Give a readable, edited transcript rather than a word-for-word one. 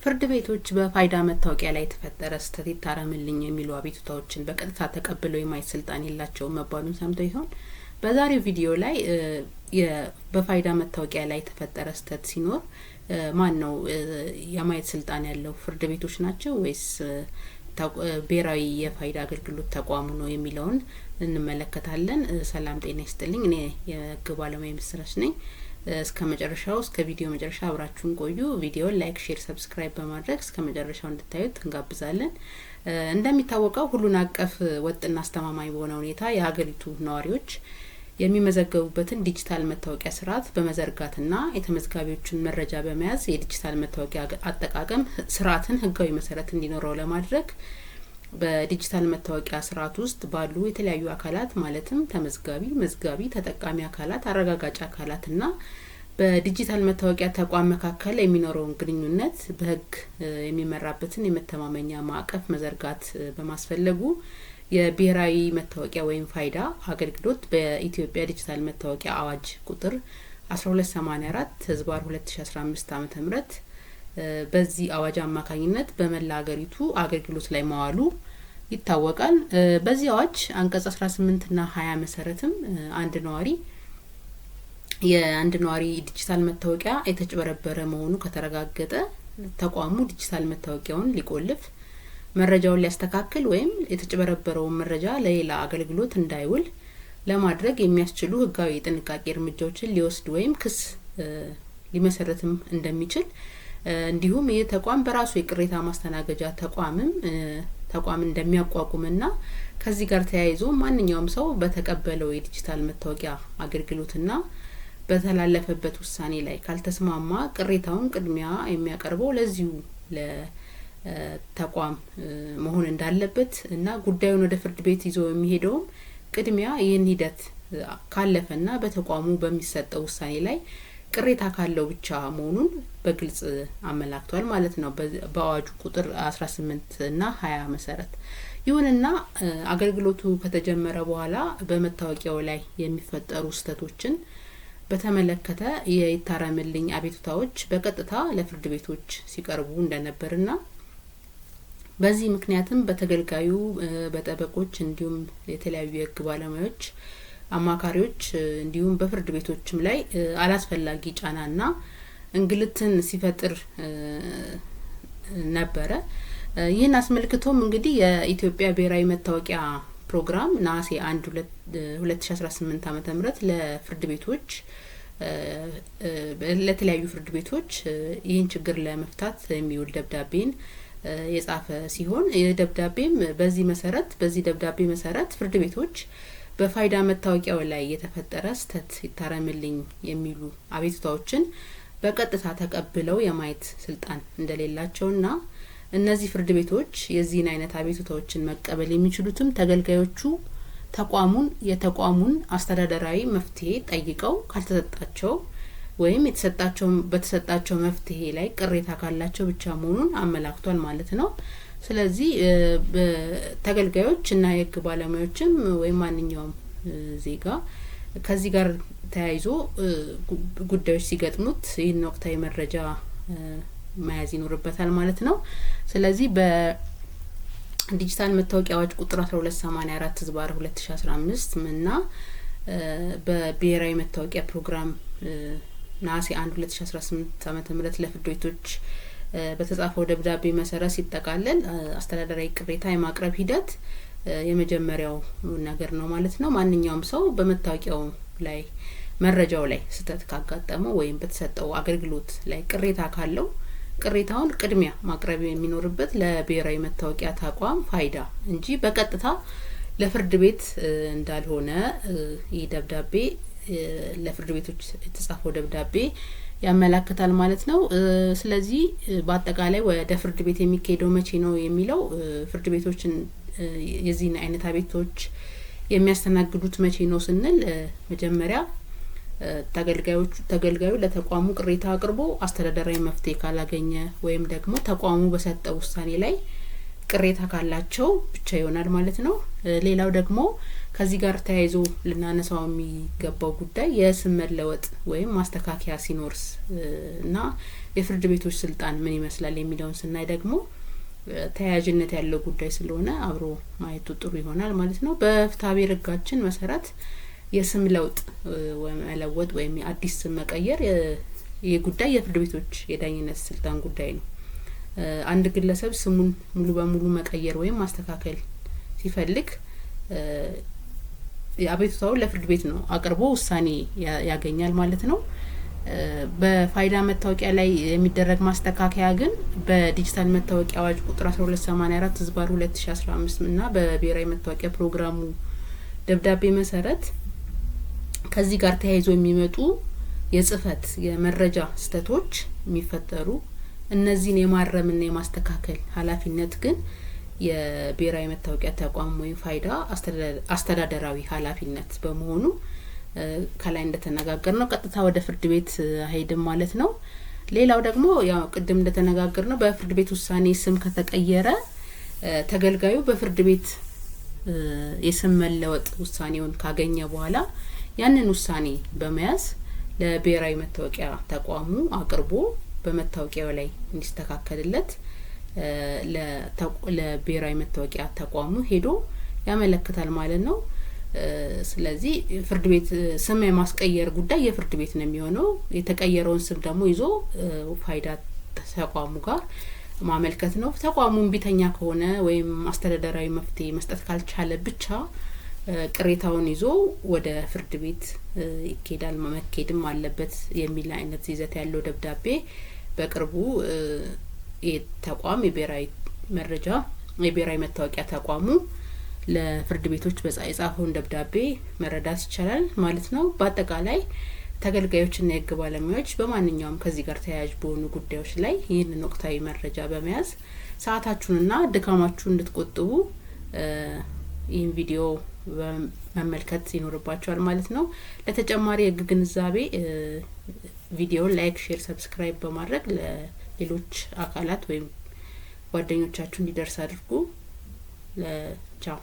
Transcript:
ፍርድ ቤቶች በፋይዳ መታወቂያ ላይ የተፈጠረ ስህተት ይታረምልኝ የሚሉ አቤቱታዎችን በቀጥታ ተቀብለው የማየት ስልጣን የላቸውም መባሉን ሰምተው ይሆን? በዛሬው ቪዲዮ ላይ በፋይዳ መታወቂያ ላይ የተፈጠረ ስህተት ሲኖር ማን ነው የማየት ስልጣን ያለው? ፍርድ ቤቶች ናቸው ወይስ ብሔራዊ የፋይዳ አገልግሎት ተቋሙ ነው የሚለውን እንመለከታለን። ሰላም ጤና ይስጥልኝ። እኔ የህግ ባለሙያ ምስራች ነኝ። እስከ መጨረሻው እስከ ቪዲዮ መጨረሻ አብራችሁን ቆዩ። ቪዲዮውን ላይክ፣ ሼር፣ ሰብስክራይብ በማድረግ እስከ መጨረሻው እንድታዩት እንጋብዛለን። እንደሚታወቀው ሁሉን አቀፍ ወጥና አስተማማኝ በሆነ ሁኔታ የሀገሪቱ ነዋሪዎች የሚመዘገቡበትን ዲጂታል መታወቂያ ስርዓት በመዘርጋትና የተመዝጋቢዎችን መረጃ በመያዝ የዲጂታል መታወቂያ አጠቃቀም ስርዓትን ህጋዊ መሰረት እንዲኖረው ለማድረግ በዲጂታል መታወቂያ ስርዓት ውስጥ ባሉ የተለያዩ አካላት ማለትም ተመዝጋቢ፣ መዝጋቢ፣ ተጠቃሚ አካላት፣ አረጋጋጭ አካላትና በዲጂታል መታወቂያ ተቋም መካከል የሚኖረውን ግንኙነት በህግ የሚመራበትን የመተማመኛ ማዕቀፍ መዘርጋት በማስፈለጉ የብሔራዊ መታወቂያ ወይም ፋይዳ አገልግሎት በኢትዮጵያ ዲጂታል መታወቂያ አዋጅ ቁጥር 1284/2015 ዓ.ም በዚህ አዋጅ አማካኝነት በመላ ሀገሪቱ አገልግሎት ላይ መዋሉ ይታወቃል። በዚህ አዋጅ አንቀጽ 18 እና 20 መሰረትም አንድ ነዋሪ ዲጂታል መታወቂያ የተጭበረበረ መሆኑ ከተረጋገጠ ተቋሙ ዲጂታል መታወቂያውን ሊቆልፍ፣ መረጃውን ሊያስተካክል ወይም የተጭበረበረውን መረጃ ለሌላ አገልግሎት እንዳይውል ለማድረግ የሚያስችሉ ህጋዊ የጥንቃቄ እርምጃዎችን ሊወስድ ወይም ክስ ሊመሰረትም እንደሚችል እንዲሁም ይህ ተቋም በራሱ የቅሬታ ማስተናገጃ ተቋም እንደሚያቋቁምና ከዚህ ጋር ተያይዞ ማንኛውም ሰው በተቀበለው የዲጂታል መታወቂያ አገልግሎትና በተላለፈበት ውሳኔ ላይ ካልተስማማ ቅሬታውን ቅድሚያ የሚያቀርበው ለዚሁ ለተቋም መሆን እንዳለበት እና ጉዳዩን ወደ ፍርድ ቤት ይዞ የሚሄደውም ቅድሚያ ይህን ሂደት ካለፈና በተቋሙ በሚሰጠው ውሳኔ ላይ ቅሬታ ካለው ብቻ መሆኑን በግልጽ አመላክቷል ማለት ነው በአዋጁ ቁጥር 18 እና 20 መሰረት። ይሁንና አገልግሎቱ ከተጀመረ በኋላ በመታወቂያው ላይ የሚፈጠሩ ስህተቶችን በተመለከተ የይታረምልኝ አቤቱታዎች በቀጥታ ለፍርድ ቤቶች ሲቀርቡ እንደነበርና በዚህ ምክንያትም በተገልጋዩ በጠበቆች እንዲሁም የተለያዩ የህግ ባለሙያዎች አማካሪዎች እንዲሁም በፍርድ ቤቶችም ላይ አላስፈላጊ ጫናና እንግልትን ሲፈጥር ነበረ። ይህን አስመልክቶም እንግዲህ የኢትዮጵያ ብሔራዊ መታወቂያ ፕሮግራም ነሐሴ 1 2018 ዓ.ም ለፍርድ ቤቶች ለተለያዩ ፍርድ ቤቶች ይህን ችግር ለመፍታት የሚውል ደብዳቤን የጻፈ ሲሆን የደብዳቤም በዚህ ደብዳቤ መሰረት ፍርድ ቤቶች በፋይዳ መታወቂያው ላይ የተፈጠረ ስህተት ይታረምልኝ የሚሉ አቤቱታዎችን በቀጥታ ተቀብለው የማየት ስልጣን እንደሌላቸውና እነዚህ ፍርድ ቤቶች የዚህን አይነት አቤቱታዎችን መቀበል የሚችሉትም ተገልጋዮቹ የተቋሙን አስተዳደራዊ መፍትሄ ጠይቀው ካልተሰጣቸው ወይም በተሰጣቸው መፍትሄ ላይ ቅሬታ ካላቸው ብቻ መሆኑን አመላክቷል ማለት ነው። ስለዚህ ተገልጋዮች እና የህግ ባለሙያዎችም ወይም ማንኛውም ዜጋ ከዚህ ጋር ተያይዞ ጉዳዮች ሲገጥሙት ይህን ወቅታዊ መረጃ መያዝ ይኖርበታል ማለት ነው። ስለዚህ በዲጂታል መታወቂያ አዋጅ ቁጥር 1284/2015 እና በብሔራዊ መታወቂያ ፕሮግራም ነሐሴ 1 2018 ዓ.ም ለፍርድ ቤቶች በተጻፈው ደብዳቤ መሰረት ሲጠቃለል አስተዳደራዊ ቅሬታ የማቅረብ ሂደት የመጀመሪያው ነገር ነው ማለት ነው። ማንኛውም ሰው በመታወቂያው ላይ መረጃው ላይ ስህተት ካጋጠመው ወይም በተሰጠው አገልግሎት ላይ ቅሬታ ካለው ቅሬታውን ቅድሚያ ማቅረብ የሚኖርበት ለብሔራዊ መታወቂያ ተቋም ፋይዳ እንጂ በቀጥታ ለፍርድ ቤት እንዳልሆነ ይህ ደብዳቤ ለፍርድ ቤቶች የተጻፈው ደብዳቤ ያመላክታል ማለት ነው። ስለዚህ በአጠቃላይ ወደ ፍርድ ቤት የሚካሄደው መቼ ነው የሚለው ፍርድ ቤቶችን የዚህን አይነት አቤቱታዎች የሚያስተናግዱት መቼ ነው ስንል መጀመሪያ ተገልጋዩ ለተቋሙ ቅሬታ አቅርቦ አስተዳደራዊ መፍትሄ ካላገኘ ወይም ደግሞ ተቋሙ በሰጠው ውሳኔ ላይ ቅሬታ ካላቸው ብቻ ይሆናል ማለት ነው። ሌላው ደግሞ ከዚህ ጋር ተያይዞ ልናነሳው የሚገባው ጉዳይ የስም መለወጥ ወይም ማስተካከያ ሲኖርስ እና የፍርድ ቤቶች ስልጣን ምን ይመስላል የሚለውን ስናይ ደግሞ ተያያዥነት ያለው ጉዳይ ስለሆነ አብሮ ማየቱ ጥሩ ይሆናል ማለት ነው። በፍትሐብሔር ሕጋችን መሰረት የስም ለውጥ ወይም መለወጥ ወይም አዲስ ስም መቀየር የጉዳይ የፍርድ ቤቶች የዳኝነት ስልጣን ጉዳይ ነው። አንድ ግለሰብ ስሙን ሙሉ በሙሉ መቀየር ወይም ማስተካከል ሲፈልግ አቤቱታውን ለፍርድ ቤት ነው አቅርቦ ውሳኔ ያገኛል ማለት ነው። በፋይዳ መታወቂያ ላይ የሚደረግ ማስተካከያ ግን በዲጂታል መታወቂያ አዋጅ ቁጥር 1284/2015 እና በብሔራዊ መታወቂያ ፕሮግራሙ ደብዳቤ መሰረት ከዚህ ጋር ተያይዞ የሚመጡ የጽህፈት የመረጃ ስህተቶች የሚፈጠሩ እነዚህን የማረምና የማስተካከል ኃላፊነት ግን የብሔራዊ መታወቂያ ተቋም ወይም ፋይዳ አስተዳደራዊ ኃላፊነት በመሆኑ ከላይ እንደተነጋገርነው ቀጥታ ወደ ፍርድ ቤት አይሄድም ማለት ነው። ሌላው ደግሞ ያው ቅድም እንደተነጋገርነው በፍርድ ቤት ውሳኔ ስም ከተቀየረ ተገልጋዩ በፍርድ ቤት የስም መለወጥ ውሳኔውን ካገኘ በኋላ ያንን ውሳኔ በመያዝ ለብሔራዊ መታወቂያ ተቋሙ አቅርቦ በመታወቂያው ላይ እንዲስተካከልለት ለብሔራዊ መታወቂያ ተቋሙ ሄዶ ያመለክታል ማለት ነው። ስለዚህ ፍርድ ቤት ስም የማስቀየር ጉዳይ የፍርድ ቤት ነው የሚሆነው። የተቀየረውን ስም ደግሞ ይዞ ፋይዳ ተቋሙ ጋር ማመልከት ነው። ተቋሙ ቢተኛ ከሆነ ወይም አስተዳደራዊ መፍትሄ መስጠት ካልቻለ ብቻ ቅሬታውን ይዞ ወደ ፍርድ ቤት ይኬዳል። መመኬድም አለበት የሚል አይነት ይዘት ያለው ደብዳቤ በቅርቡ የተቋም የብሔራዊ መታወቂያ ተቋሙ ለፍርድ ቤቶች የጻፈውን ደብዳቤ መረዳት ይቻላል ማለት ነው። በአጠቃላይ ተገልጋዮችና የህግ ባለሙያዎች በማንኛውም ከዚህ ጋር ተያያዥ በሆኑ ጉዳዮች ላይ ይህንን ወቅታዊ መረጃ በመያዝ ሰዓታችሁንና ድካማችሁን እንድትቆጥቡ ይህን ቪዲዮ መመልከት ይኖርባችኋል ማለት ነው። ለተጨማሪ የህግ ግንዛቤ ቪዲዮውን ላይክ፣ ሼር፣ ሰብስክራይብ በማድረግ ለሌሎች አካላት ወይም ጓደኞቻችሁ እንዲደርስ አድርጉ። ቻው።